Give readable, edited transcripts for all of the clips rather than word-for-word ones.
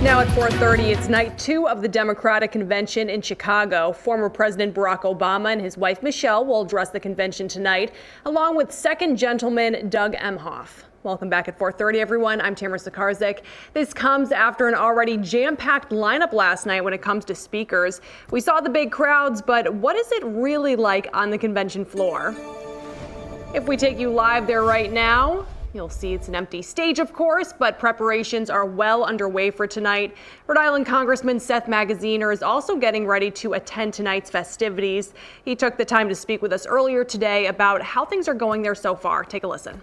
Now at 4:30, it's night 2 of the Democratic Convention in Chicago. Former President Barack Obama and his wife Michelle will address the convention tonight, along with Second Gentleman Doug Emhoff. Welcome back at 4:30, everyone. I'm Tamara Sacharczyk. This comes after an already jam-packed lineup last night when it comes to speakers. We saw the big crowds, but what is it really like on the convention floor? If we take you live there right now, you'll see it's an empty stage, of course, but preparations are well underway for tonight. Rhode Island Congressman Seth Magaziner is also getting ready to attend tonight's festivities. He took the time to speak with us earlier today about how things are going there so far. Take a listen.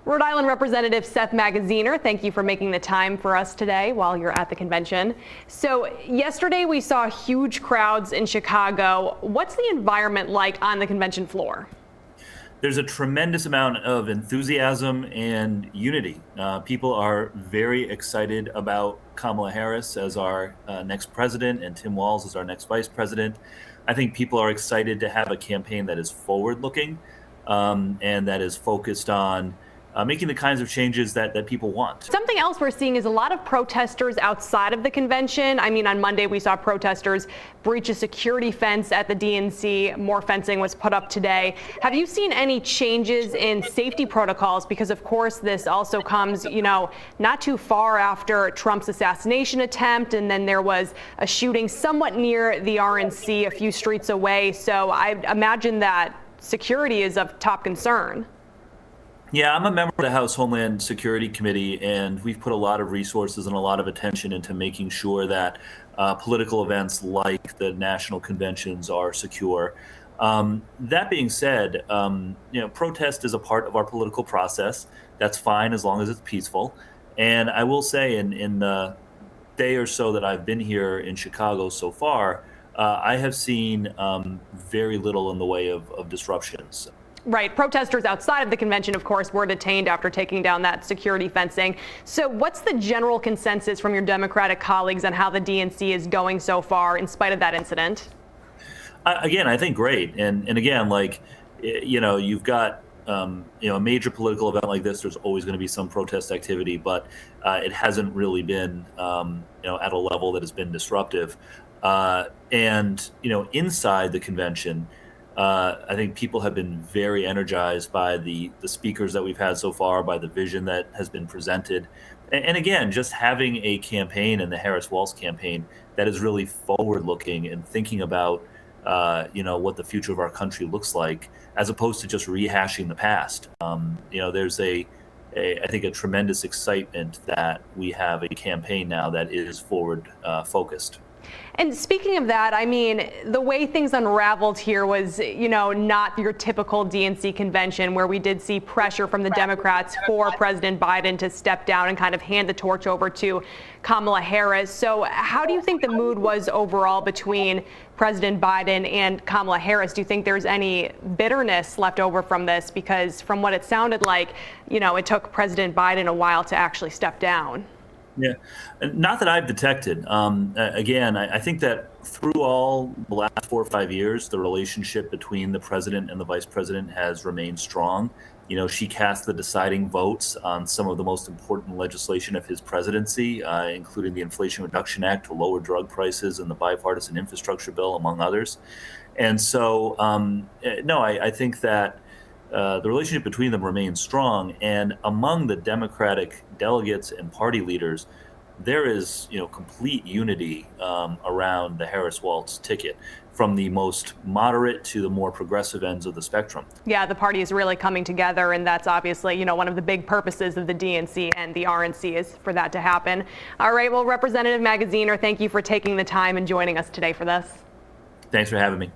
Rhode Island Representative Seth Magaziner, thank you for making the time for us today while you're at the convention. So yesterday we saw huge crowds in Chicago. What's the environment like on the convention floor? There's a tremendous amount of enthusiasm and unity. People are very excited about Kamala Harris as our next president and Tim Walz as our next vice president. I think people are excited to have a campaign that is forward-looking and that is focused on making the kinds of changes that people want. Something else we're seeing is a lot of protesters outside of the convention. I mean, on Monday we saw protesters breach a security fence at the DNC. More fencing was put up today. Have you seen any changes in safety protocols? Because of course this also comes, not too far after Trump's assassination attempt, and then there was a shooting somewhat near the RNC a few streets away. So I imagine that security is of top concern. Yeah, I'm a member of the House Homeland Security Committee, and we've put a lot of resources and a lot of attention into making sure that political events like the national conventions are secure. That being said, protest is a part of our political process. That's fine as long as it's peaceful. And I will say in the day or so that I've been here in Chicago so far, I have seen very little in the way of disruptions. Right. Protesters outside of the convention, of course, were detained after taking down that security fencing. So what's the general consensus from your Democratic colleagues on how the DNC is going so far in spite of that incident? Again, I think great. And again, you've got, a major political event like this, there's always going to be some protest activity, but it hasn't really been, at a level that has been disruptive. Inside the convention, I think people have been very energized by the speakers that we've had so far, by the vision that has been presented. And again, just having a campaign and the Harris-Walz campaign that is really forward-looking and thinking about, what the future of our country looks like, as opposed to just rehashing the past. There's I think, a tremendous excitement that we have a campaign now that is forward focused. And speaking of that, I mean, the way things unraveled here was, not your typical DNC convention where we did see pressure from the Democrats for President Biden to step down and kind of hand the torch over to Kamala Harris. So how do you think the mood was overall between President Biden and Kamala Harris? Do you think there's any bitterness left over from this? Because from what it sounded like, it took President Biden a while to actually step down. Yeah, not that I've detected. Again, I think that through all the last 4 or 5 years, the relationship between the president and the vice president has remained strong. She cast the deciding votes on some of the most important legislation of his presidency, including the Inflation Reduction Act to lower drug prices and the bipartisan infrastructure bill, among others. And so, I think that the relationship between them remains strong, and among the Democratic delegates and party leaders, there is, complete unity around the Harris-Walz ticket, from the most moderate to the more progressive ends of the spectrum. Yeah, the party is really coming together, and that's obviously, one of the big purposes of the DNC and the RNC is for that to happen. All right, well, Representative Magaziner, thank you for taking the time and joining us today for this. Thanks for having me.